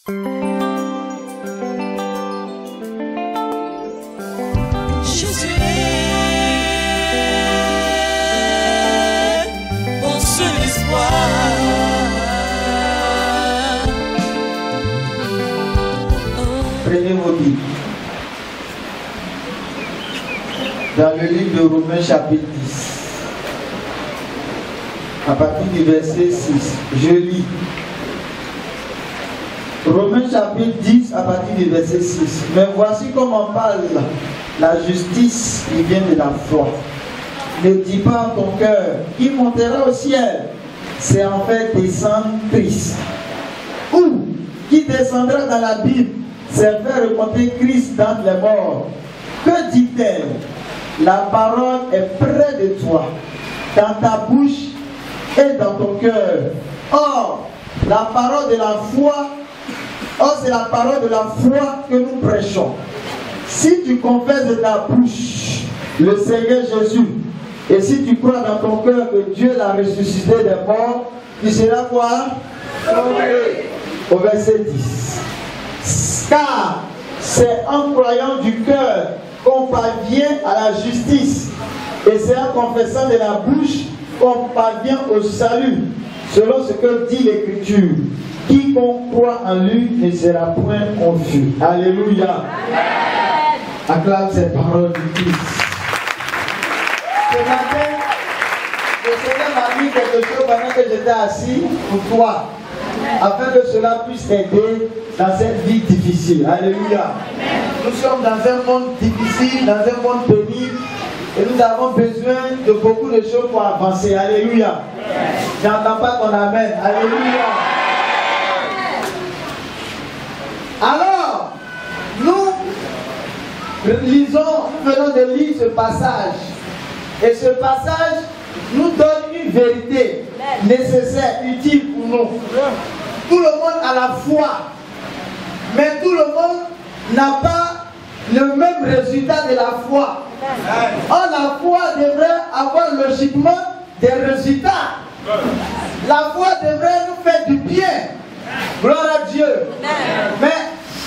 Jésus est mon seul espoir. Prenez vos Bibles. Dans le livre de Romains chapitre 10, à partir du verset 6, je lis. Romains chapitre 10, à partir du verset 6. Mais voici comment parle la justice qui vient de la foi. Ne dis pas en ton cœur, qui montera au ciel, c'est en fait descendre Christ. Ou, qui descendra dans la Bible, c'est faire remonter Christ dans les morts. Que dit-elle? La parole est près de toi, dans ta bouche et dans ton cœur. Or, la parole de la foi, c'est la parole de la foi que nous prêchons. Si tu confesses de ta bouche le Seigneur Jésus, et si tu crois dans ton cœur que Dieu l'a ressuscité des morts, tu seras quoi? Sauvé. Au verset 10. Car c'est en croyant du cœur qu'on parvient à la justice, et c'est en confessant de la bouche qu'on parvient au salut, selon ce que dit l'Écriture. Quiconque croit en lui ne sera point confus. Alléluia. Amen. Acclame ces paroles du Christ. Ce matin, le Seigneur m'a dit quelque chose pendant que j'étais assis pour toi, afin que cela puisse t'aider dans cette vie difficile. Alléluia. Amen. Nous sommes dans un monde difficile, dans un monde pénible, et nous avons besoin de beaucoup de choses pour avancer. Alléluia. J'entends pas ton amen. Alléluia. Alors, nous venons de lire ce passage. Et ce passage nous donne une vérité nécessaire, utile pour nous. Tout le monde a la foi, mais tout le monde n'a pas le même résultat de la foi. Or, la foi devrait avoir logiquement des résultats. La foi devrait nous faire du bien. Gloire à Dieu. Mais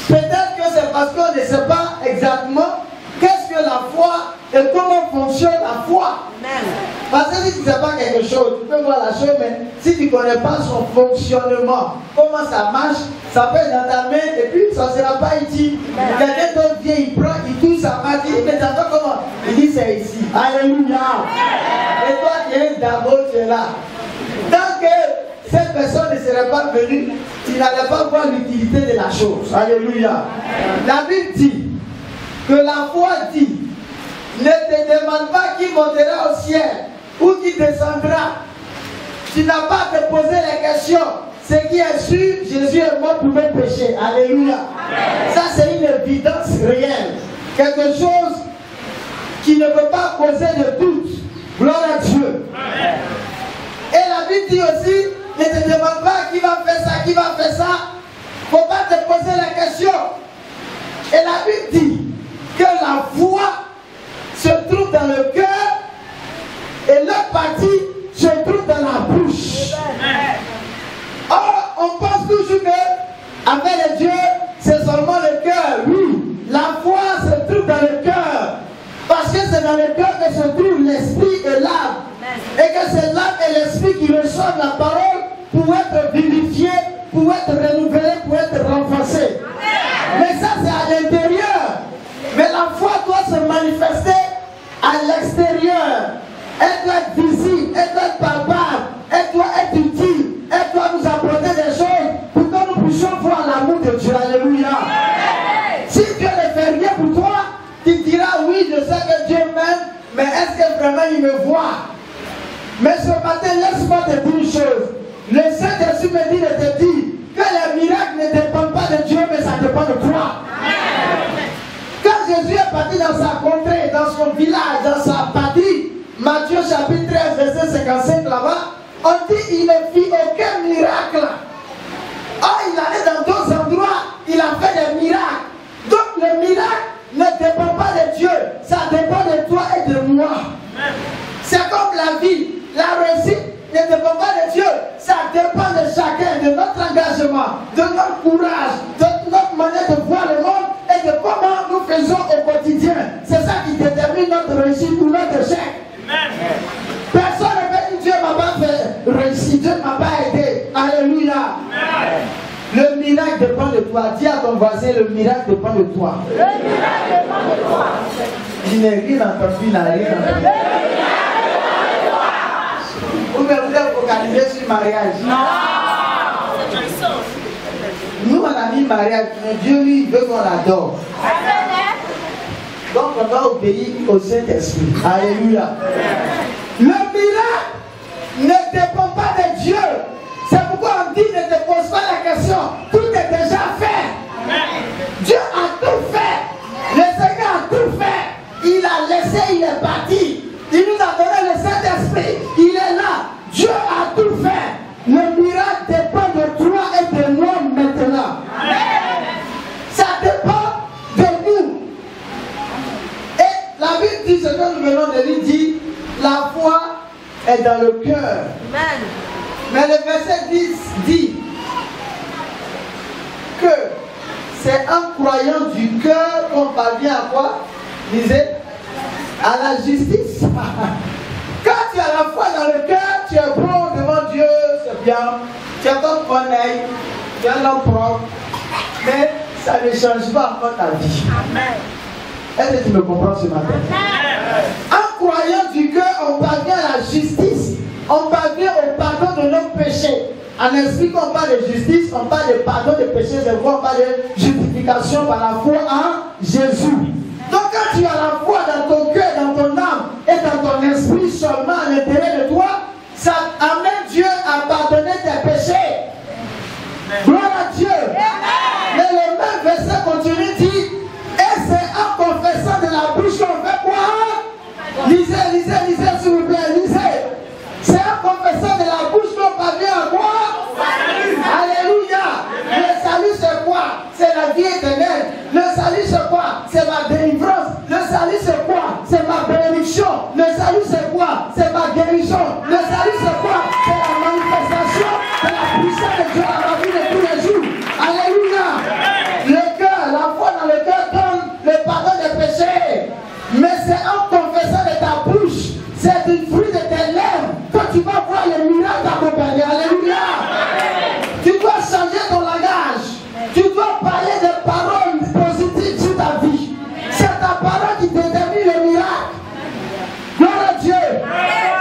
peut-être que c'est parce qu'on ne sait pas exactement qu'est-ce que la foi et comment fonctionne la foi. Parce que si tu ne sais pas quelque chose, tu peux voir la chose, mais si tu ne connais pas son fonctionnement, comment ça marche, ça peut être dans ta main et puis ça ne sera pas utile. Quelqu'un d'autre vient, il prend, il touche sa main, il dit, mais ça fait comment? Il dit, c'est ici. Alléluia. Et toi, tu es d'abord, tu es là. Tant que cette personne ne serait pas venue, tu n'allais pas voir l'utilité de la chose. Alléluia. La Bible dit que la foi dit, ne te demande pas qui montera au ciel ou qui descendra. Tu n'as pas à te poser la question. Ce qui est sûr, Jésus est mort pour mes péchés. Alléluia. Ça, c'est une évidence réelle. Quelque chose qui ne peut pas causer de doute. Gloire à Dieu. Et la Bible dit aussi, ne te demande pas qui va faire ça, qui va faire ça. Il ne faut pas te poser la question. Et la Bible dit que la foi se trouve dans le cœur et l'autre partie se trouve dans la bouche. Or, on pense toujours que avec les dieux, c'est seulement le cœur. Oui, la foi se trouve dans le cœur. Parce que c'est dans le cœur que se trouve l'esprit et l'âme. Et que c'est l'âme et l'esprit qui reçoivent la parole pour être vivifiés, pour être renouvelés, pour être renforcés. Mais ça, c'est à l'intérieur. Mais la foi doit se manifester à l'extérieur. Elle doit être visible, elle doit être palpable, elle doit être utile, elle doit nous apporter des choses pour que nous puissions voir l'amour de Dieu. Alléluia. Si Dieu ne fait rien pour toi, tu diras oui, je sais que Dieu m'aime, mais est-ce que vraiment il me voit? Mais ce matin, laisse-moi te dire une chose. Le Saint-Esprit me dit de te dire que les miracles ne dépendent pas de Dieu, mais ça dépend de toi. Quand Jésus est parti dans sa contrée, dans son village, dans sa patrie, Matthieu chapitre 13, verset 55 là-bas, on dit qu'il ne fit aucun miracle. Or, il allait dans d'autres endroits, il a fait des miracles. Donc, le miracle ne dépend pas de Dieu, ça dépend de toi et de moi. C'est comme la vie. La réussite ne dépend pas de Dieu. Ça dépend de chacun, de notre engagement, de notre courage, de notre manière de voir le monde et de comment nous faisons au quotidien. C'est ça qui détermine notre réussite ou notre échec. Personne ne peut dire Dieu ne m'a pas fait réussir, Dieu ne m'a pas aidé. Alléluia. Le miracle dépend de toi. Dis à ton voisin, le miracle dépend de toi. Le miracle dépend de toi. Il n'est rien entendu, il n'a rien entendu. Vous êtes focalisé sur le mariage. Non. Nous, on a mis mariage, mais Dieu lui veut qu'on l'adore. Donc on doit obéir au Saint-Esprit. Alléluia. Le miracle ne dépend pas de Dieu. C'est pourquoi on dit ne te pose pas la question. Tout est déjà fait. Dieu a tout fait. Le Seigneur a tout fait. Il a laissé, il est parti. Il nous a donné le Saint-Esprit. Il est là. Dieu a tout fait. Le miracle dépend de toi et de moi maintenant. Ça dépend de nous. Et la Bible dit ce que nous venons de lui dire. La foi est dans le cœur. Mais le verset 10 dit que c'est en croyant du cœur qu'on parvient à quoi? Lisez, à la justice. Quand tu as la foi dans le cœur, tu es bon devant Dieu, c'est bien. Tu as ton bon œil, tu as l'homme propre. Mais ça ne change pas encore ta vie. Est-ce que tu me comprends ce matin? En croyant du cœur, on parvient à la justice. On parvient au pardon de nos péchés. En esprit, quand on parle de justice, on parle de pardon de péchés, de foi, on parle de justification par la foi en Jésus. Donc quand tu as la foi dans ton cœur, dans ton âme et dans ton esprit seulement à l'intérieur de toi, ça amène Dieu à pardonner tes péchés. Gloire à Dieu. Mais le même verset continue dit, et c'est en confessant de la bouche qu'on fait quoi? Lisez, s'il vous plaît, lisez. C'est en confessant de la bouche qu'on parvient à quoi? Alléluia. Le salut c'est quoi? C'est la vie éternelle. Le salut c'est quoi? C'est ma délivrance. Le salut c'est quoi? C'est ma bénédiction. Le salut c'est quoi? C'est ma guérison. Le salut c'est quoi? C'est la manifestation de la puissance de Dieu dans la vie de tous les jours. Alléluia. Le cœur, la foi dans le cœur donne le pardon des péchés. Mais c'est en confessant de ta bouche, c'est du fruit de tes lèvres que tu vas voir les miracles t'accompagner. Alléluia. Tu dois changer ton langage. Tu dois parler des paroles positives sur ta vie. C'est ta parole qui détermine le miracle. Gloire à Dieu.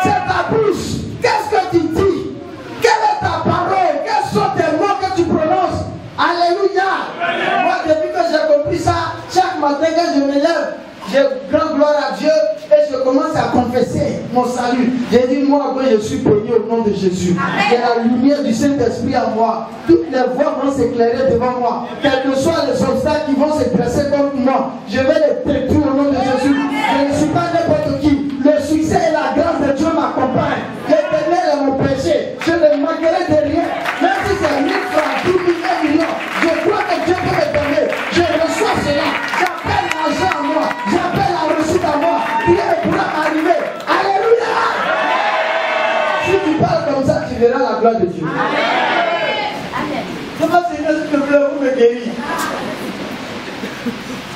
C'est ta bouche. Qu'est-ce que tu dis? Quelle est ta parole? Quels sont tes mots que tu prononces? Alléluia. Moi, depuis que j'ai compris ça, chaque matin quand je me lève, j'ai grande gloire à Dieu et je commence à confesser mon salut. J'ai dit, moi, je suis béni au nom de Jésus. J'ai la lumière du Saint-Esprit en moi. Toutes les voies vont s'éclairer devant moi. Quels que soient les obstacles qui vont se dresser contre moi, je vais les détruire au nom de Jésus. Je ne suis pas n'importe qui. Le succès et la grâce de Dieu m'accompagnent. L'éternel est mon péché. Je ne manquerai de rien. Même si c'est 1000 francs, 10 000, 1 million, je crois que Dieu peut me donner. Je reçois cela. J'appelle l'argent à moi. J'appelle la réussite à moi. Rien ne pourra m'arriver. Alléluia. Si tu parles comme ça, tu verras la gloire de Dieu. Amen. Comment Seigneur, s'il te plaît, vous me guérir?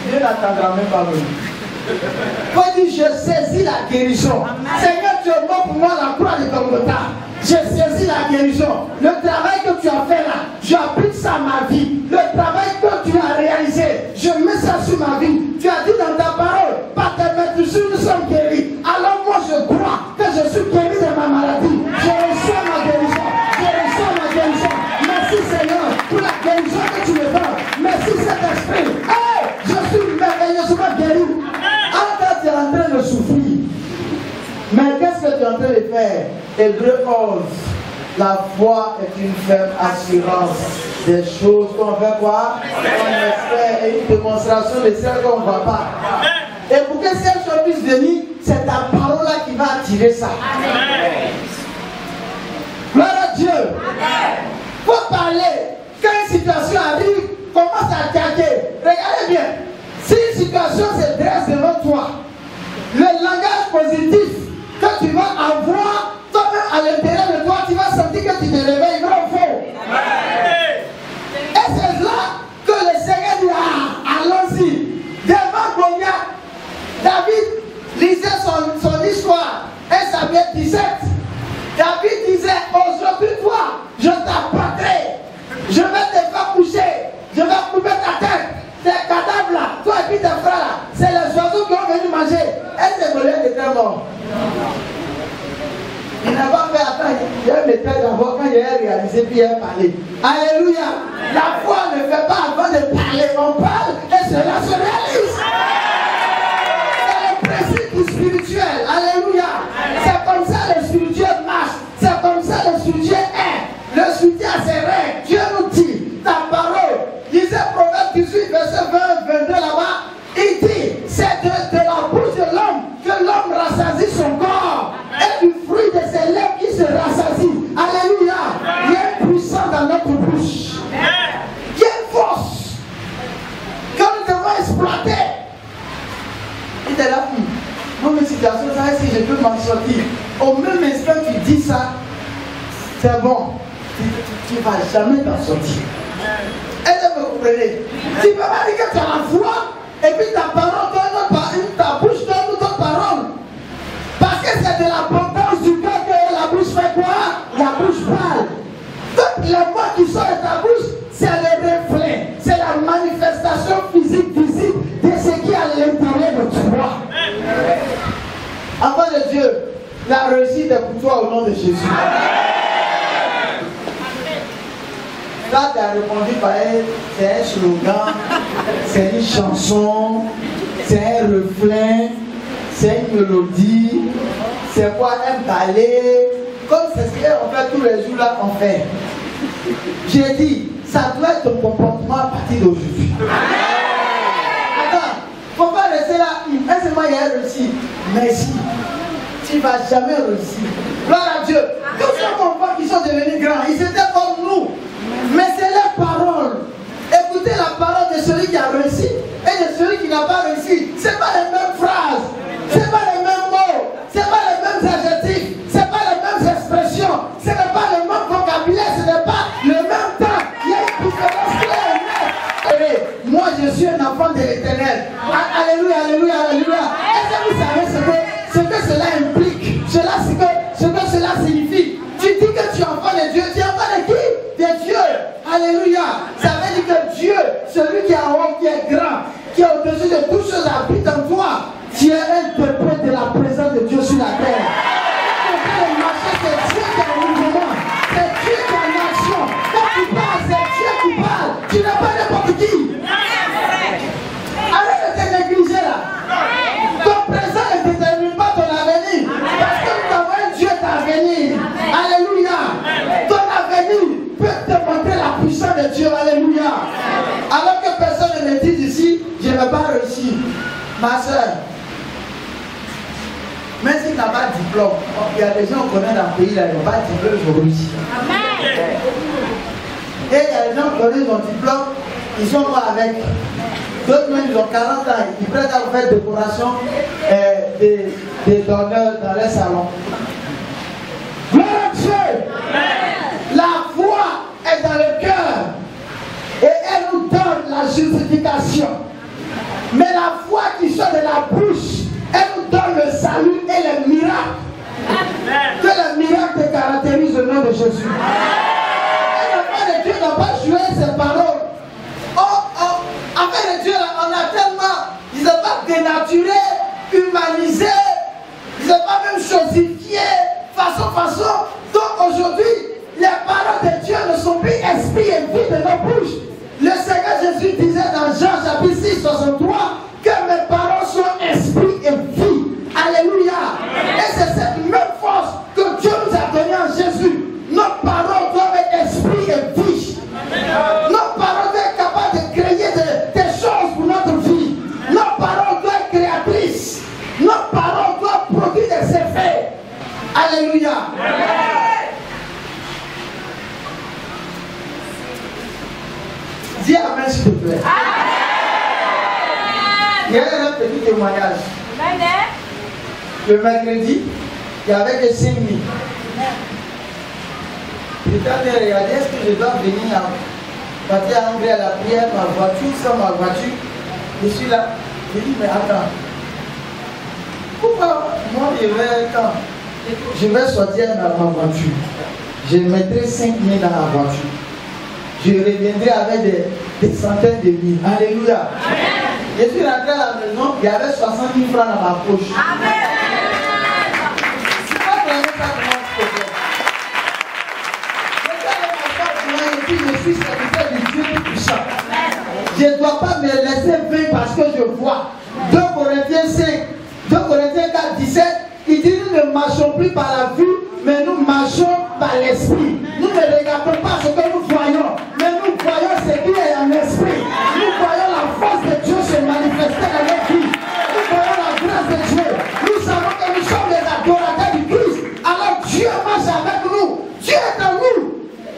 Dieu n'attendra même pas venir. Faut dire, je saisis la guérison. Seigneur, tu es mort pour moi la croix de Golgotha. J'ai saisi la guérison. Le travail que tu as fait là, j'applique ça à ma vie. Le travail que tu as réalisé, je mets ça sur ma vie. Tu as dit dans ta parole, par tes maîtrises, nous sommes guéris. Alors moi je crois que je suis guéri de ma maladie. Je reçois ma guérison. Je reçois ma guérison. Merci Seigneur pour la guérison que tu me donnes. Merci Saint-Esprit. Hey, je suis merveilleusement guéri. Quand tu es en train de souffrir, mais qu'est-ce que tu es en train de faire? Hébreux 11. La foi est une ferme assurance des choses qu'on fait quoi? On espère, et une démonstration de celles qu'on ne voit pas. Et pour que cette chose puisse venir, c'est ta parole là qui va attirer ça. Amen. Gloire à Dieu. Il faut parler. Quand une situation arrive, commence à attaquer. Regardez bien. Si une situation se dresse devant toi, le langage positif que tu vas avoir toi-même à l'intérieur de toi était d'abord quand il a réalisé puis il a parlé. Alléluia. La foi ne fait pas avant de parler. On parle et cela se réalise. C'est le principe spirituel. Alléluia. C'est comme ça le spirituel marche. C'est comme ça le spirituel est. Le spirituel a ses règles. Dieu nous dit, ta parole. Lisez Proverbe 18, verset 20, 22 là-bas. Il dit, c'est de la bouche de l'homme que l'homme rassasie son corps. Et du fruit de ses lèvres qui se rassasie. Alléluia. Il y a une puissance dans notre bouche. Il y a une force que nous devons exploiter. Il était là, dans mes situations, ça, si je peux m'en sortir. Au même instant que tu dis ça, c'est bon. Tu ne vas jamais t'en sortir. Est-ce que vous comprenez? Tu ne peux pas dire que tu as la foi et puis ta parole donne ta bouche donne notre parole. Parce que c'est de l'abondance du cœur que la bouche fait quoi? La bouche parle. Toutes les mots qui sortent de ta bouche, c'est le reflet, c'est la manifestation physique de ce qui est à l'intérieur de toi. Enfant de Dieu, la réussite est pour toi au nom de Jésus. Là, tu as répondu par c'est un slogan, c'est une chanson, c'est un refrain, c'est une mélodie, c'est quoi un ballet, comme c'est ce qu'on fait tous les jours là, on fait. J'ai dit, ça doit être ton comportement à partir d'aujourd'hui. Attends, il ne faut pas rester là, est-ce que il a réussi? Merci. Tu ne vas jamais réussir. Gloire à Dieu. Tous ces enfants qui sont devenus grands, ils étaient comme nous. Mais c'est la parole. Écoutez la parole de celui qui a réussi et de celui qui n'a pas réussi. Ce n'est pas les mêmes phrases, ce n'est pas les mêmes mots, ce n'est pas les mêmes adjectifs, ce n'est pas les mêmes expressions, ce n'est pas le même vocabulaire, ce n'est pas le même temps. Il y a une différence claire. Moi je suis un enfant de l'Éternel. Alléluia, alléluia, alléluia. Est-ce que vous savez ce que cela implique? Ce que cela signifie? Tu dis que tu es enfant de Dieu, tu es enfant de qui? De Dieu. Alléluia. Ça veut dire que Dieu, celui qui est en haut, qui est grand, qui est au-dessus de toutes choses, habite en toi. Tu es interprète de la présence de Dieu sur la terre. Le marché, c'est Dieu qui est en mouvement. C'est Dieu qui est en action. Quand tu parles, c'est Dieu qui parle. Tu n'es pas n'importe qui. Arrête de te négliger là. Ton présent ne détermine pas ton avenir. Parce que nous avons un Dieu d'avenir. Alléluia. Ton avenir peut te montrer la puissance de Dieu. Alléluia. Alors que personne ne me dit ici, je ne vais pas réussir. Ma soeur, même si tu n'as pas de diplôme, il y a des gens qu'on connaît dans le pays là, ils n'ont pas de diplôme, ils ont réussi. Et il y a des gens qui connaissent mon diplôme, ils sont pas avec. D'autres même, ils ont 40 ans, ils prennent à faire décoration des donneurs dans les salons. Gloire à Dieu! La foi est dans le cœur et elle nous donne la justification. Mais la foi qui sort de la bouche, elle nous donne le salut et les miracles. Que les miracles te caractérisent au nom de Jésus. Et l'enfant de Dieu n'a pas joué ses paroles. Enfant de Dieu, on a tellement, ils n'ont pas dénaturé, humanisé, ils n'ont pas même chosifié, façon. Donc aujourd'hui, les paroles de Dieu ne sont plus esprit et vie de nos bouches. Le Seigneur Jésus disait dans Jean chapitre 6, 63, que mes paroles sont esprit et vie. Alléluia. Et c'est cette même force que Dieu nous a donnée en Jésus. Nos paroles doivent être esprit et vie. Nos paroles doivent être capables de créer des choses pour notre vie. Nos paroles doivent être créatrices. Nos paroles doivent produire des effets. Alléluia. Dis amen s'il te plaît. Il y a un petit témoignage. Le mercredi, il y avait que 5 000. J'étais en train de regarder, est-ce que je dois venir partir à Angers à la prière, ma voiture, sans ma voiture. Je suis là. Je dis, mais attends. Pourquoi moi je vais sortir dans ma voiture. Je mettrai 5 000 dans la voiture. Je reviendrai avec des centaines de mille. Alléluia. Amen. Je suis rentré à la maison, il y avait 60 000 francs dans ma poche. Amen. C'est pas vraiment ça comment on se fait. suis serviteur du Dieu Tout-Puissant. Je ne dois pas me laisser vaincre parce que je vois. 2 Corinthiens 5, 2 Corinthiens 4, 17, il dit nous ne marchons plus par la vue, mais nous marchons par l'esprit. Nous ne regardons pas ce que nous voyons, mais nous voyons ce qui est en esprit. Nous voyons la force de Dieu se manifester dans notre vie. Nous voyons la grâce de Dieu. Nous savons que nous sommes les adorateurs du Christ. Alors Dieu marche avec nous. Dieu est en nous.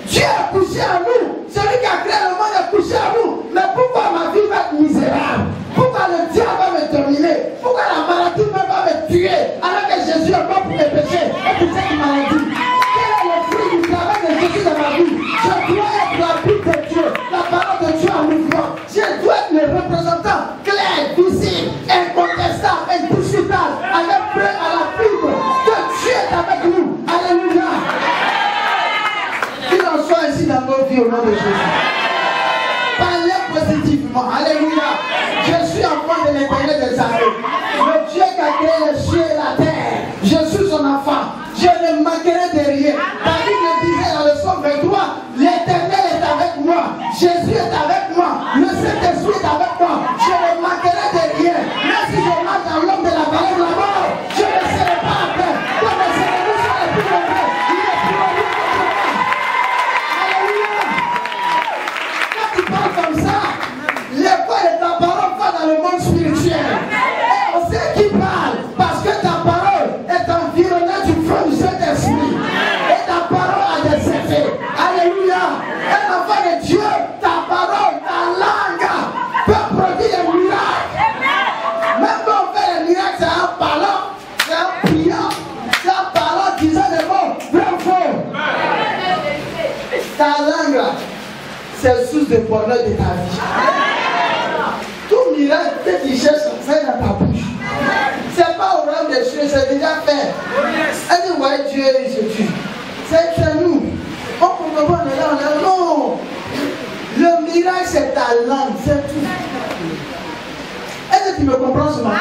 Dieu est couché en nous. Celui qui a créé le monde est couché en nous. Mais pourquoi ma vie va être misérable? Pourquoi le diable va me dominer? Pourquoi la maladie va me tuer? Alors que Jésus est mort pour mes péchés et pour cette maladie. Quel est le fruit du travail de Jésus dans ma vie? Je dois être la vie de Dieu, la parole de Dieu en mouvement. Je dois être le représentant clair, visible, incontestable, indiscutable, avec preuve à la fibre que Dieu est avec nous. Alléluia. Qu'il en soit ainsi dans nos vies au nom de Jésus. Parlez positivement. Alléluia. Je suis enfant de l'Éternel des armées. Le Dieu qui a créé les cieux et la terre. Je suis son enfant. Je ne manquerai de rien. David le disait dans le psaume 23, l'Éternel est avec moi. Jésus est avec moi. Le Saint-Esprit est avec moi. Je ne manquerai de rien. Même si je marche dans l'ombre de la vallée de la mort, je ne serai pas à terre. Comme les ennemis sont les plus nombreux, il est plus nombreux contre moi. Alléluia. Quand tu parles comme ça, l'école de ta parole va dans le monde spirituel. Et on sait qui parle. Parce que ta parole est environnée du feu du Saint-Esprit. Et ta parole a des effets. Alléluia. Un enfant de Dieu, ta parole, ta langue peut produire des miracles. Même quand on fait des miracles, c'est un parlant, c'est un priant, c'est un parlant disant des mots. Bravo. Ta langue, c'est source de bonheur de ta vie. Tout miracle que tu cherches, c'est dans ta bouche. C'est pas au royaume des cieux, c'est déjà fait. Elle dit, ouais, Dieu, il se tue. C'est nous. On comprend pas, on est là, non. Le miracle, c'est ta langue, c'est tout. Est-ce que tu me comprends ce matin?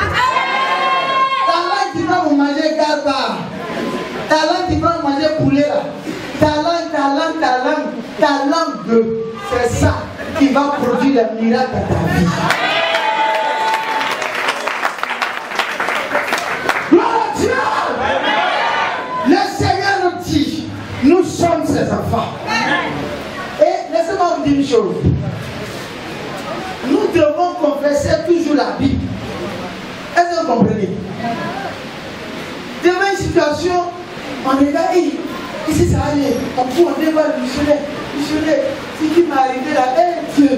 Ta langue, tu vas vous manger garba. Ta langue, tu vas manger poulet là. Ta langue, c'est ça qui va produire le miracle dans ta vie. Le Seigneur nous dit, nous sommes ses enfants. Et laissez-moi vous dire une chose. Nous devons confesser toujours la Bible. Est-ce que vous comprenez? Devant une situation, on regarde, ici ça allait, on court, on dévoile le missionnaire, ce qui m'est arrivé là, Dieu,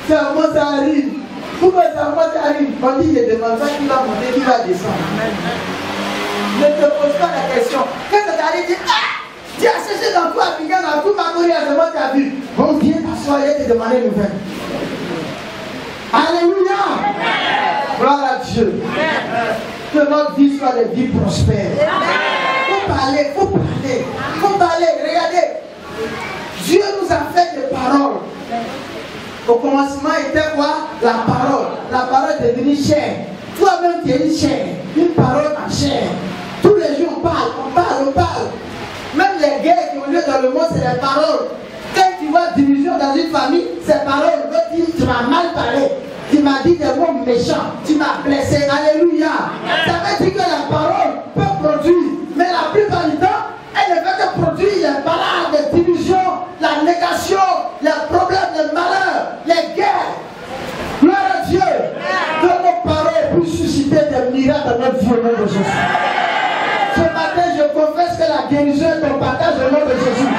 c'est à moi ça arrive. Pourquoi c'est à moi ça arrive? On dit, il demande pas qui va monter, qui va descendre. Ne te pose pas la question. Quand ça t'arrive, dis, tu as cherché dans tout Africain, dans tout Macori, à ce moment tu as vu. Bon, viens t'asseoir et te demander une nouvelle. Alléluia. Gloire à Dieu. Que notre vie soit des vies prospères. Faut parler. Regardez. Dieu nous a fait des paroles. Au commencement était quoi? La parole. La parole est devenue chair. Toi-même tu es une chair. Une parole en chair. Tous les jours on parle. Même les guerres qui ont lieu dans le monde, c'est les paroles. Quand tu vois division dans une famille, c'est paroles. Tu m'as mal parlé. Tu m'as dit des mots méchants. Tu m'as blessé. Alléluia. Ça veut dire que la parole peut produire. Mais la plupart du temps, elle ne fait que produire les balades, les divisions, la négation, les problèmes, les malheurs, les guerres. Gloire à Dieu. Que nos paroles puissent susciter des miracles dans notre vie au nom de Jésus. Ce matin, je confesse que la guérison est ton partage au nom de Jésus.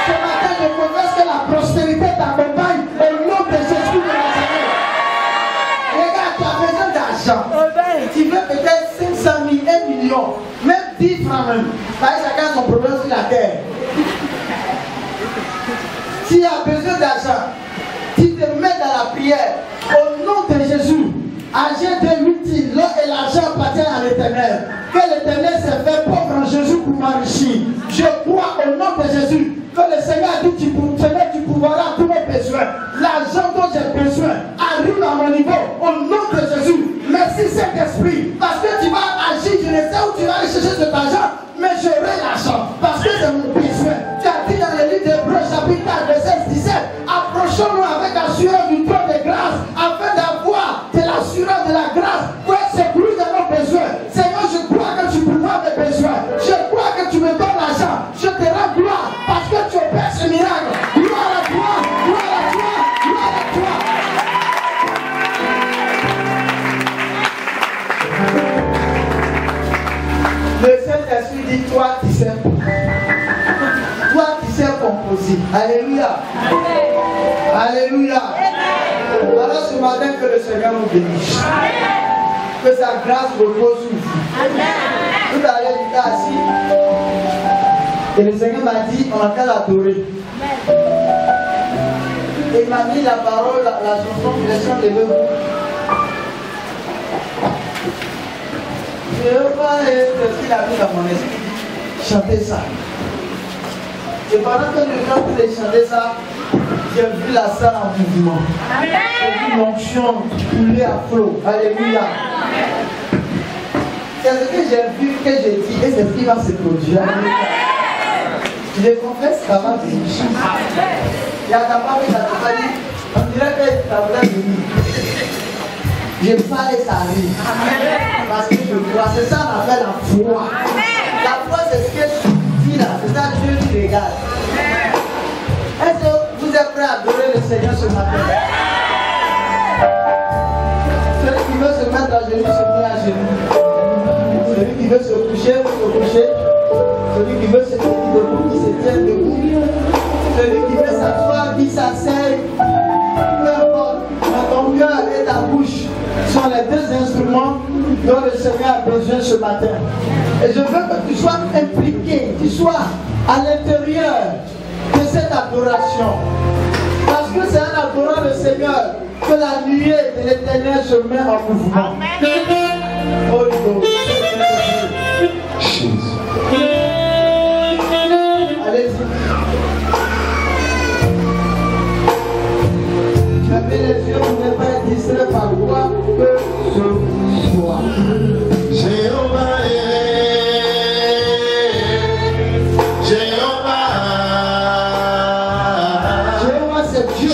Ce matin, je confesse que la prospérité t'accompagne au nom de Jésus de Nazareth. Regarde, tu as besoin d'argent. Tu veux peut-être 500 000, 1 million, même 10 francs même. Chacun a son problème sur la terre. Tu as besoin d'argent. Tu te mets dans la prière. Au nom de Jésus, Agir 2:8 dit, l'eau et l'argent appartiennent à l'Éternel. Que l'Éternel s'est fait pauvre en Jésus pour m'enrichir. Je crois au nom de Jésus que le Seigneur a dit, tu pourvoiras tous mes besoins. L'argent dont j'ai besoin arrive à mon niveau au nom de Jésus. Merci Saint-Esprit, parce que tu vas agir. Je ne sais où tu vas aller chercher cet argent, mais j'aurai l'argent parce que c'est mon besoin. Tu as dit dans le livre possible. Alléluia. Alléluia. Alors ce matin, que le Seigneur nous bénisse. Que sa grâce repose sur vous. Tout à l'heure, j'étais assis. Et le Seigneur m'a dit, on a qu'à l'adorer. Et il m'a mis la parole, la chanson, les chants de l'œuvre. Je veux pas être ce qu'il a mis dans mon esprit. Chanter ça. Et pendant que les gens voulaient chanter ça, j'ai vu la salle en mouvement. J'ai vu l'onction couler à flot. Alléluia. C'est ce que j'ai vu, que j'ai dit, et c'est ce qui va se produire. Je les confesse, ça va venir. Il y a ta femme qui t'a dit, on dirait que ça voulait venir. Je parle et ça arrive. Parce que je crois, c'est ça qu'on appelle la foi. La foi, c'est ce que tu dis là, c'est ça que Dieu qui regarde. Est-ce que vous êtes prêts à adorer le Seigneur ce matin? Celui qui veut se mettre à genoux, se met à genoux. Celui qui veut se coucher, se coucher. Celui qui veut se tenir debout, qui se tient debout. Celui qui veut s'asseoir, qui s'asseye. Peu importe, dans ton cœur et ta bouche sont les deux instruments dont le Seigneur a besoin ce matin. Et je veux que tu sois impliqué, tu sois à l'intérieur de cette adoration. Parce que c'est en adorant le Seigneur que la nuée de l'Éternel se met en mouvement. Oh Dieu. Allez-y. Fermez les yeux, vous n'êtes pas distrait par quoi que ce soit. Jéhovah C'est Dieu.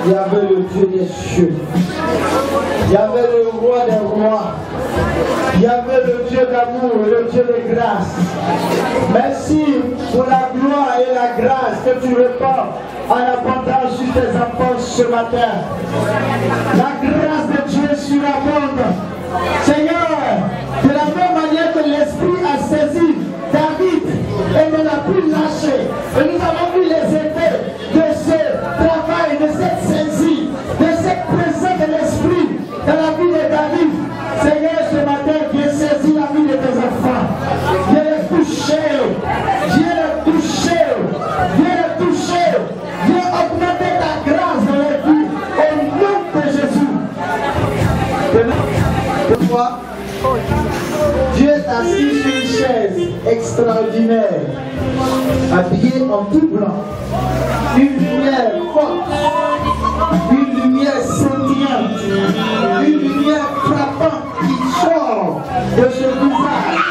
Il y avait le Dieu des cieux. Il y avait le roi des rois. Il y avait le Dieu d'amour, le Dieu de grâce. Merci pour la gloire et la grâce que tu répands en abondance sur tes enfants ce matin. La grâce de Dieu surabonde. Seigneur, de la même manière que l'Esprit a saisi David et ne l'a plus lâché, et nous avons vu les effets de ce travail, de cette saisie, de cette présence de l'Esprit dans la vie de David. Seigneur, ce matin, viens saisir la vie de tes enfants. Viens les toucher. Viens les toucher. Viens les toucher. Viens augmenter ta grâce dans les vies. Au nom de Jésus. Pourquoi? Dieu est assis sur une chaise extraordinaire, habillé en tout blanc. Une lumière forte, une lumière scintillante, une lumière frappante qui sort de ce visage.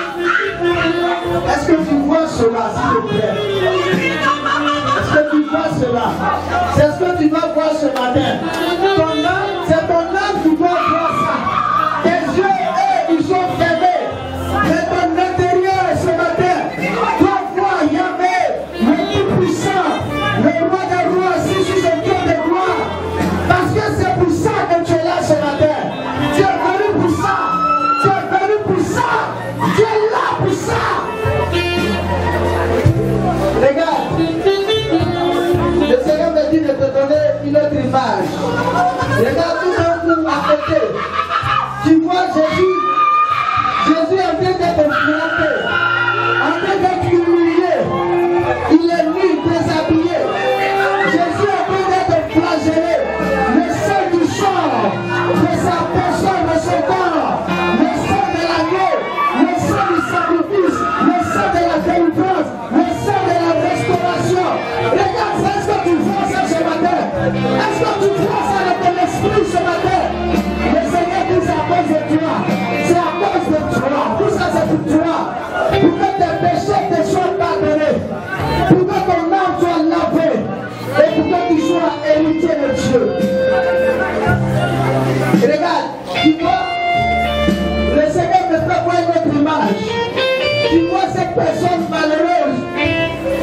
Est-ce que tu vois cela, s'il te plaît? Est-ce que tu vois cela? C'est ce que tu vas voir ce matin. C'est ton âme qui Tu vois, le Seigneur te fait voir une autre image. Tu vois cette personne malheureuse,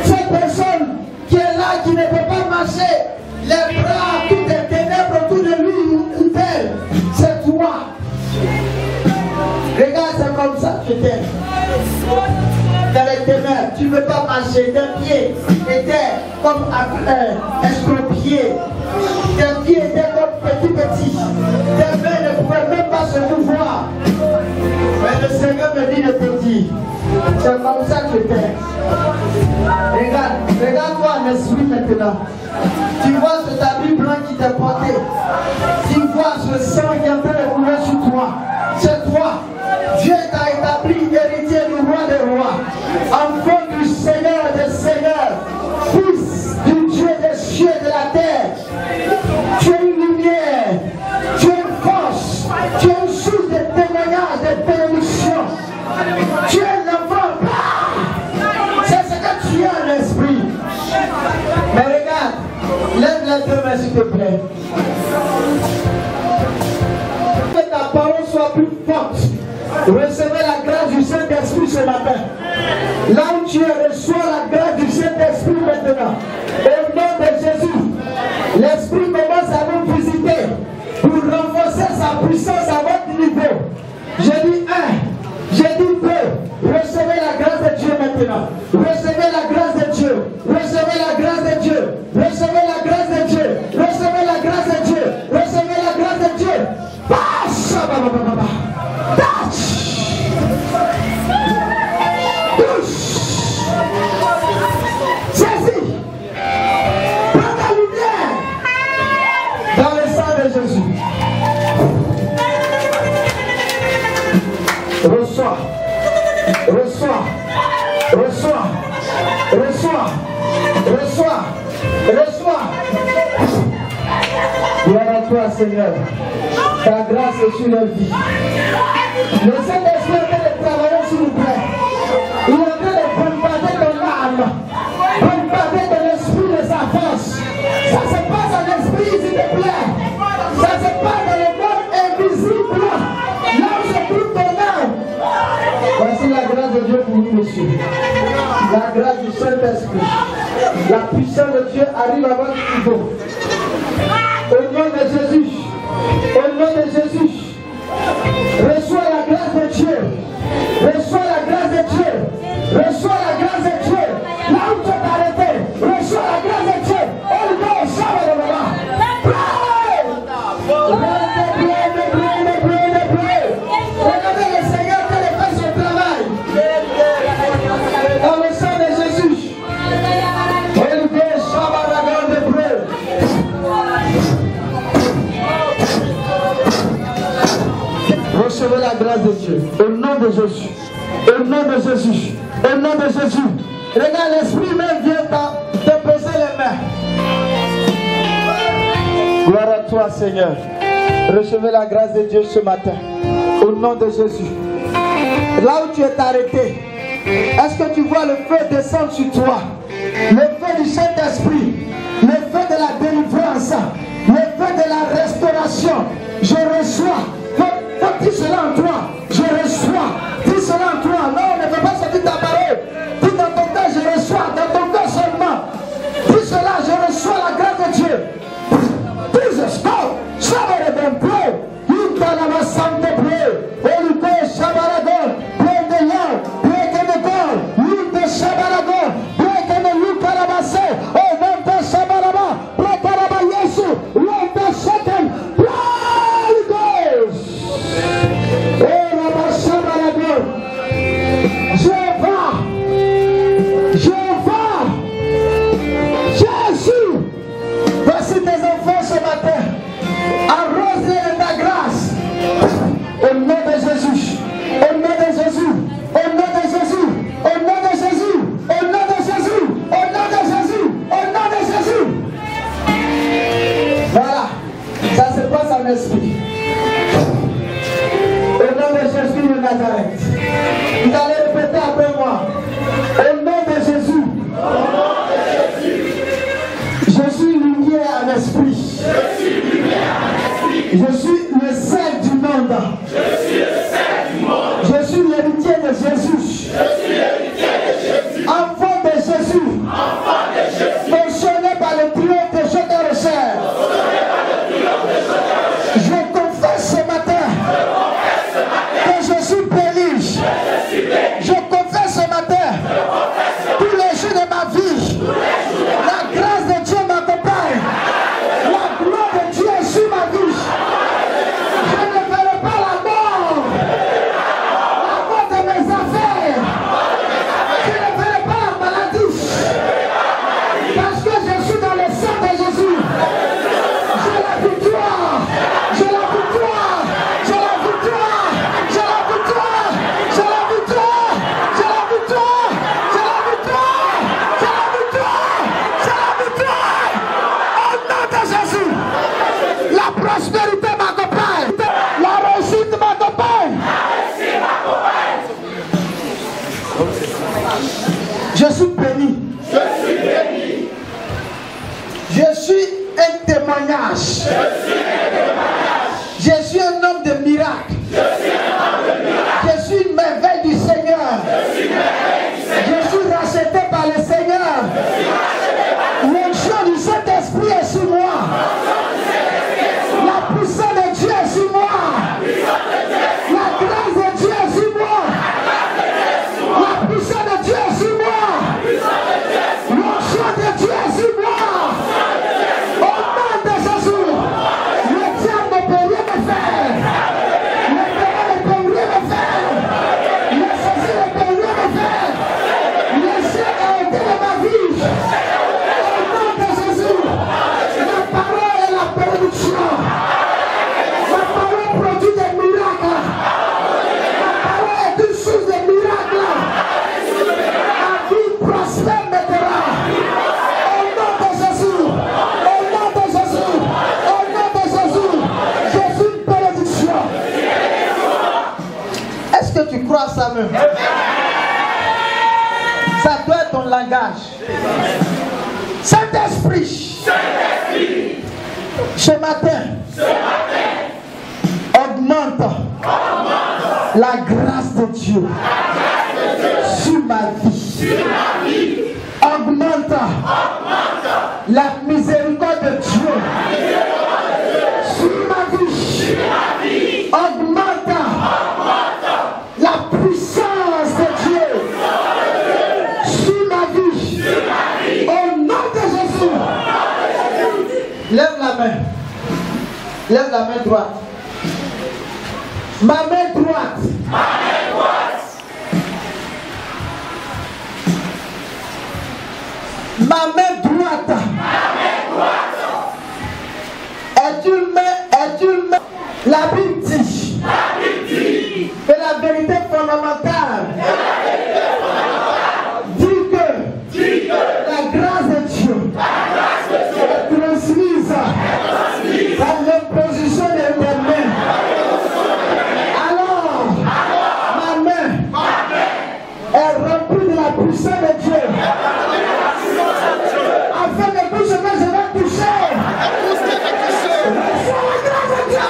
cette personne qui est là, qui ne peut pas marcher, les bras, toutes les ténèbres autour de lui ou d'elle. C'est toi. Regarde, c'est comme ça que tu t'aimes. Dans les ténèbres, tu ne peux pas marcher, tes pieds étaient comme estropiés, tes pieds étaient comme petits, tes mains ne pouvaient même pas se mouvoir. Mais le Seigneur me dit de te dire, c'est comme ça que je t'aime. Regarde-toi en esprit maintenant. Tu vois ce habit blanc qui t'a porté. Tu vois ce sang qui est en train de couler sur toi. C'est toi. Dieu t'a établi héritier du roi des rois, enfant du Seigneur des seigneurs, fils du Dieu des cieux et de la terre. Tu es une lumière, tu es une force, tu es une source de témoignage, de bénédiction. Tu es un enfant. C'est ce que tu as en esprit. Mais regarde, lève les deux mains s'il te plaît. Que ta parole soit plus forte. Recevez la grâce du Saint-Esprit ce matin. Là où tu es, reçois la grâce du Saint-Esprit maintenant. Au nom de Jésus, l'Esprit commence à vous visiter pour renforcer sa puissance à votre niveau. J'ai dit 1, j'ai dit 2. Recevez la grâce de Dieu maintenant. Recevez la grâce de Dieu. Recevez la grâce de Dieu. Recevez la grâce de Dieu. Recevez la grâce de Dieu. Recevez la grâce de Dieu. Saisis. Prends la lumière dans le sang de Jésus. Reçois. Reçois. Reçois. Reçois. Reçois. Reçois. Gloire à toi, Seigneur. Ta grâce est sur leur vie. Le Saint-Esprit est en train de travailler, s'il vous plaît. Il est en train de bombarder ton âme, bombarder ton esprit de sa force. Ça se passe en esprit, s'il te plaît. Ça se passe dans le monde invisible. Là où se trouve ton âme. Voici la grâce de Dieu pour nous, monsieur. La grâce du Saint-Esprit. La puissance de Dieu arrive à votre niveau. Au nom de Jésus. Au nom de Jésus, reçois la grâce de Dieu. Reçois la grâce de Dieu. Reçois la grâce de Dieu. Là où tu es arrêté, reçois la grâce de Dieu. Oh non, ça va de maman. Regardez le Seigneur qui fait son travail. Dans le sang de Jésus. Recevez la grâce de Dieu. Au nom de Jésus. Au nom de Jésus. Au nom de Jésus. Regarde, l'Esprit même vient te poser les mains. Gloire à toi, Seigneur. Recevez la grâce de Dieu ce matin. Au nom de Jésus. Là où tu es arrêté, est-ce que tu vois le feu descendre sur toi? Le feu du Saint-Esprit. Le feu de la délivrance. Le feu de la restauration. Je reçois. Dis cela en toi, je reçois. Dis cela en toi. Non, ne fais pas sortir ta parole. Dis dans ton cœur, je reçois. Dans ton cœur seulement. Dis cela, je reçois la grâce de Dieu. Jesus, go. Somebody then pray. You can have a Santa pray. Holy Ghost, Shabaragon. Pray the Lord. Pray the God. You the Shabaragon. Pray the Lukarabase. Oh, then the Shabaraba. Pray the Yesu. Lord the Satan. Jésus, voici tes enfants ce matin, arrose-les de ta grâce, au nom de Jésus, au nom de Jésus, au nom de Jésus, au nom de Jésus, au nom de Jésus, au nom de Jésus, au nom de Jésus. Voilà, ça se passe en esprit. Au nom de Jésus de Nazareth. Vous allez répéter après moi. Au nom de Jésus. Je suis lumière en esprit. Je suis le sel du monde. Je suis l'héritier de Jésus. Enfant de Jésus. Mentionné par le triomphe de Jean Rocher. Je confesse ce matin que je suis béni. Je confesse ce matin tous les jours de ma vie. La grâce de Dieu m'accompagne. La gloire de Dieu est sur ma vie. Je ne verrai pas la mort de mes affaires. Je ne verrai pas la maladie. Parce que je suis dans le sang de Jésus. J'ai la victoire. J'ai la victoire. J'ai la victoire. J'ai la victoire. J'ai la victoire. J'ai la victoire. J'ai la victoire. J'ai la victoire. J'ai la victoire. Au nom de Jésus. La prospérité m'accompagne. La réussite m'accompagne. Je suis béni. Je suis un témoignage. Je suis un homme de miracle. Je suis une merveille du Seigneur. Je suis racheté par le Seigneur. L'onction du Saint-Esprit est sur moi. La puissance de Dieu est sur moi. La grâce de Dieu est sur moi. La puissance de Dieu est sur moi. L'onction de Dieu est sur moi. Au nom de Jésus, le diable ne peut rien me faire. Le péché ne peut rien me faire. Le ceci ne peut rien me faire. Le ciel a été de ma vie. Au nom de Jésus, la parole est la production. La parole produit des miracles. La parole est une source de miracles. La vie prospère maintenant. Au nom de Jésus. Au nom de Jésus. Au nom de Jésus. Je suis une bénédiction. Est-ce que tu crois ça même? Ça doit être ton langage. Saint-Esprit. Ce matin. Augmente la grâce de Dieu sur ma vie. Augmente la miséricorde de Dieu sur ma vie. Augmente la puissance de Dieu sur ma vie. Au nom de Jésus. Lève la main. Lève la main droite. Ma main droite. Ma main droite. Est une main. La Bible dit que la vérité fondamentale dit que la grâce de Dieu est transmise par l'imposition de tes mains. Alors, ma main est remplie de la puissance de Dieu. Afin que tout ce que je vais toucher, reçois la grâce de Dieu.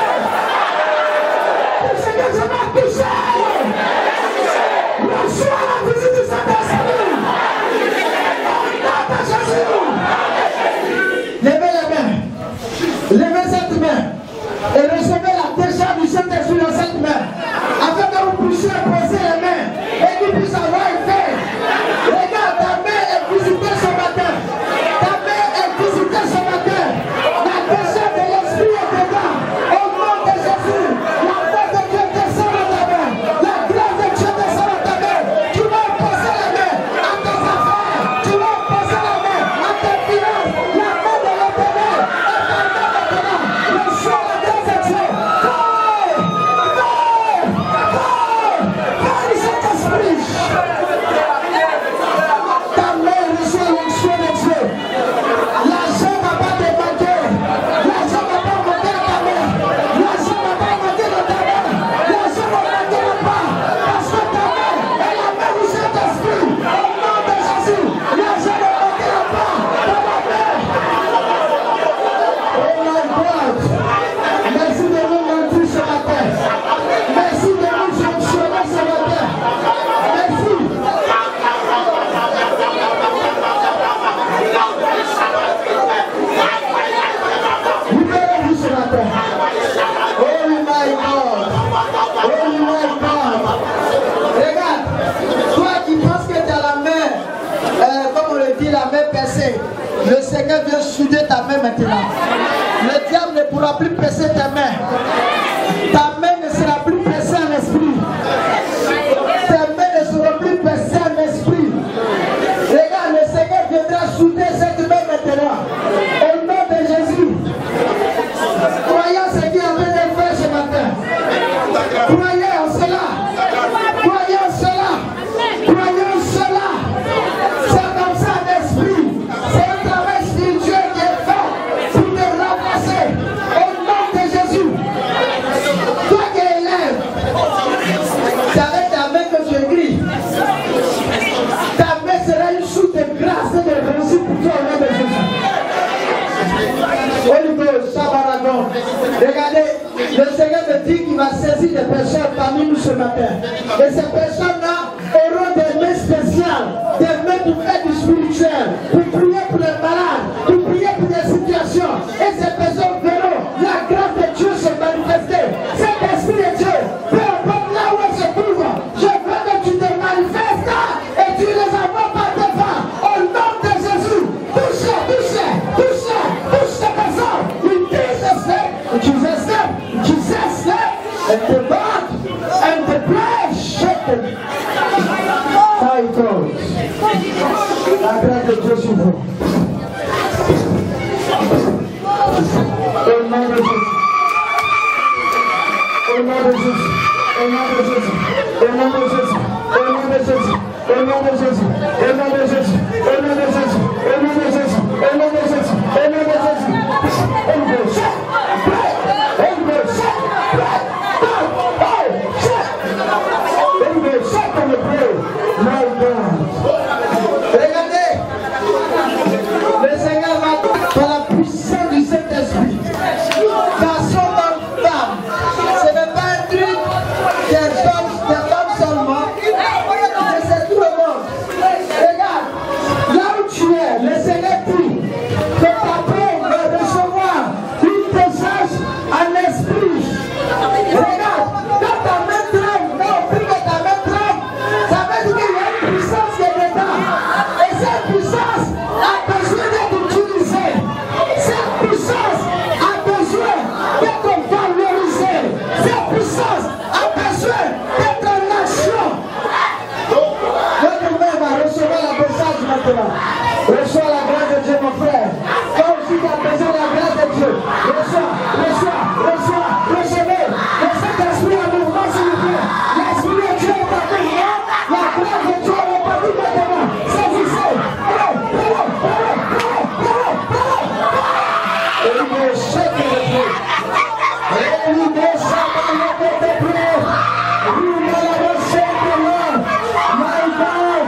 ta main maintenant. Le diable ne pourra plus presser tes mains. Ta main ne sera plus pressée en esprit. Tes mains ne seront plus pressées en esprit. Regarde, le Seigneur viendra souder cette main maintenant. Au nom de Jésus. Croyez en ce qu'il est en train de faire ce matin. Croyez en cela. Croyez en cela. Croyez en cela. C'est comme ça l'esprit. C'est un travail spirituel qui est fait pour te remplacer. Au nom de Jésus. Toi qui es élève, c'est avec ta main que je crie. Ta main sera une source de grâce et de réussite pour toi au nom de Jésus. Holy Ghost, Shabaragon. Regardez, le Seigneur me dit qu'il va saisir des personnes parmi nous ce matin. Et ces personnes-là auront des mains spéciales, des mains pour faire du spirituel, pour prier pour les malades, pour prier pour des situations. Et ces personnes verront la grâce de Dieu se manifester. Cet esprit de Dieu, peu importe là où elle se trouve, je veux que tu te manifestes et tu les envoies par devant. Au nom de Jésus, touche-les, touche-les, touche-les, touche ces personnes. In Jesus' name, Jesus' name, and the God and the blood shaken. How it goes. La grâce de Dieu sur vous. Au nom de Jésus. Au nom de Jésus. Au nom de Jésus. Au nom de Jésus. Au nom de Jésus. Au nom de Jésus. Au nom de Jésus. Au nom de Jésus. Au nom de Jésus. Au nom de Jésus. Au nom de Jésus. Regardez, le Seigneur va par la puissance du Saint-Esprit, garçon, femme, ce n'est pas un truc des hommes seulement, mais c'est tout le monde. Regarde, là où tu es, le Seigneur dit que ta peau va recevoir une présence en esprit. Regarde, quand ta main tremble, non, plus que ta main tremble, ça veut dire qu'il y a une puissance qui est dedans. Et cette puissance a besoin d'être utilisée. Cette puissance a besoin d'être valorisée. Cette puissance a besoin d'être en action. Votre main va recevoir la message maintenant. Reçois la grâce de Dieu, mon frère. Toi aussi, tu as besoin de la grâce de Dieu. Reçois, reçois, reçois, recevez. Le Saint-Esprit en mouvement, s'il vous plaît. L'Esprit de Dieu est parmi moi. La grâce de Dieu est parmi maintenant. Saisissez. Et il me chèque le feu. Et il me chèque le feu. Il me la chèque le feu. My God,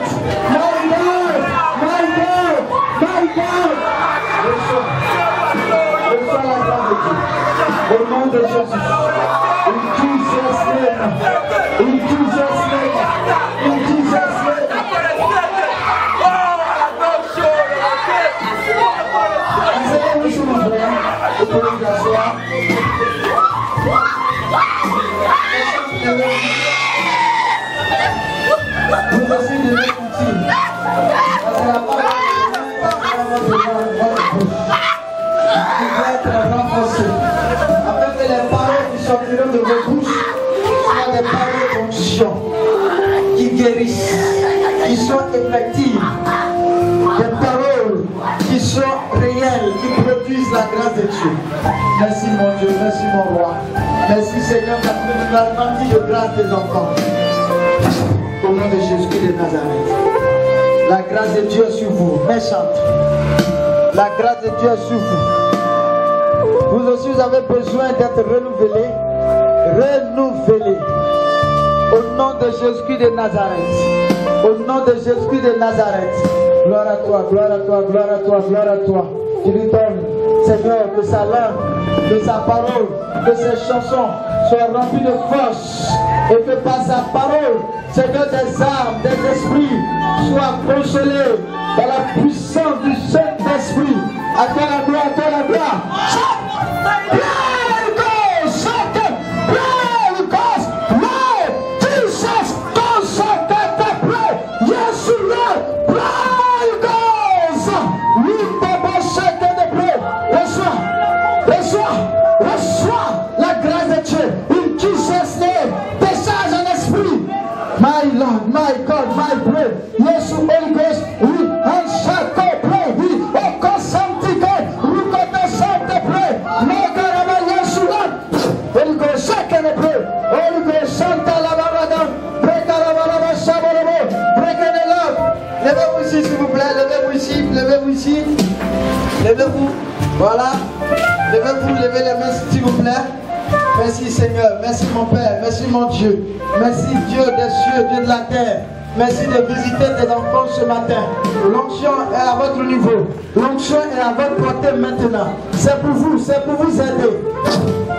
my God, my God, my God. Reçois la grâce de Dieu. Au nom de Jésus. In Jesus' name. In Jesus' name. In Jesus' name. Asseyez-vous sur mon frère. Vous pouvez vous asseoir. Vous aussi de l'outil. Parce que la parole de Dieu doit être renforcée. Afin que les paroles qui sortiront de vos bouches soient des paroles d'onction, qui guérissent, qui sont effectives, des paroles qui sont réelles, qui produisent la grâce de Dieu. Merci mon Dieu, merci mon roi. Merci Seigneur, pour la partie de grâce des enfants. Au nom de Jésus-Christ de Nazareth. La grâce de Dieu est sur vous, méchante. La grâce de Dieu est sur vous. Vous aussi, vous avez besoin d'être renouvelé. Renouvelé. Au nom de Jésus-Christ de Nazareth. Au nom de Jésus-Christ de Nazareth. Gloire à toi, gloire à toi, gloire à toi, gloire à toi. Tu lui donnes, Seigneur, que sa langue, que sa parole, que ses chansons soient remplies de force. Et que par sa parole, Seigneur, des âmes, des esprits soient consolés par la puissance du Saint-Esprit. À toi la gloire, à toi la gloire. I pray. Yes, Holy Ghost, we and shall pray. We oh something God. We got the sound to pray. No God, yes, Lord. Holy Ghost, second to pray. Holy Ghost, Santa la Barada. Break la Shabarabo. Break the Lord. Levez-vous ici, s'il vous plaît. Levez-vous ici. Levez-vous ici. Levez-vous. Voilà. Levez-vous. Levez les mains, s'il vous plaît. Merci Seigneur, merci mon Père, merci mon Dieu, merci Dieu des cieux, Dieu de la terre, merci de visiter tes enfants ce matin. L'onction est à votre niveau, l'onction est à votre portée maintenant. C'est pour vous aider.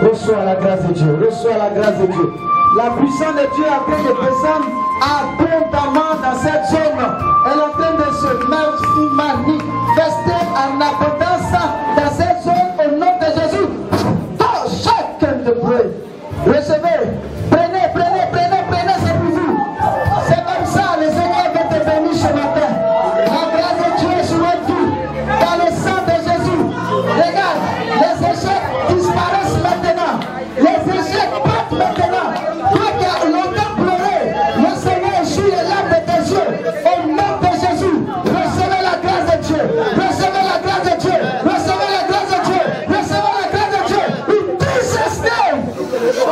Reçois la grâce de Dieu, reçois la grâce de Dieu. La puissance de Dieu est en train de descendre abondamment dans cette zone. Elle est en train de se manifester en abondance dans cette zone au nom de Jésus. De pray. Recevez, prenez, c'est pour vous. C'est comme ça, le Seigneur va te bénir ce matin. La grâce de Dieu est sur votre vie, dans le sang de Jésus. Regarde, les échecs disparaissent maintenant. Les échecs partent maintenant. Toi qui as longtemps pleuré, le Seigneur essuie les larmes de tes yeux. Au nom de Jésus, recevez la grâce de Dieu. Recevez la grâce de Dieu. Recevez la grâce de Dieu. Recevez la grâce de Dieu.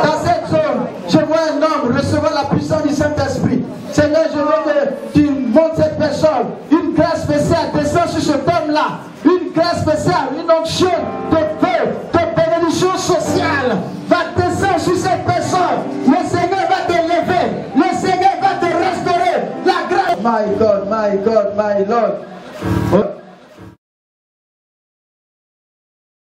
Dans cette zone, je vois un homme recevoir la puissance du Saint-Esprit. Seigneur, je veux que tu montres cette personne. Une grâce spéciale descend sur cet homme-là. Une grâce spéciale, une onction de paix, de bénédiction sociale va descendre sur cette personne. Le Seigneur va t'élever. Le Seigneur va te restaurer. La grâce. My God, my God, my Lord.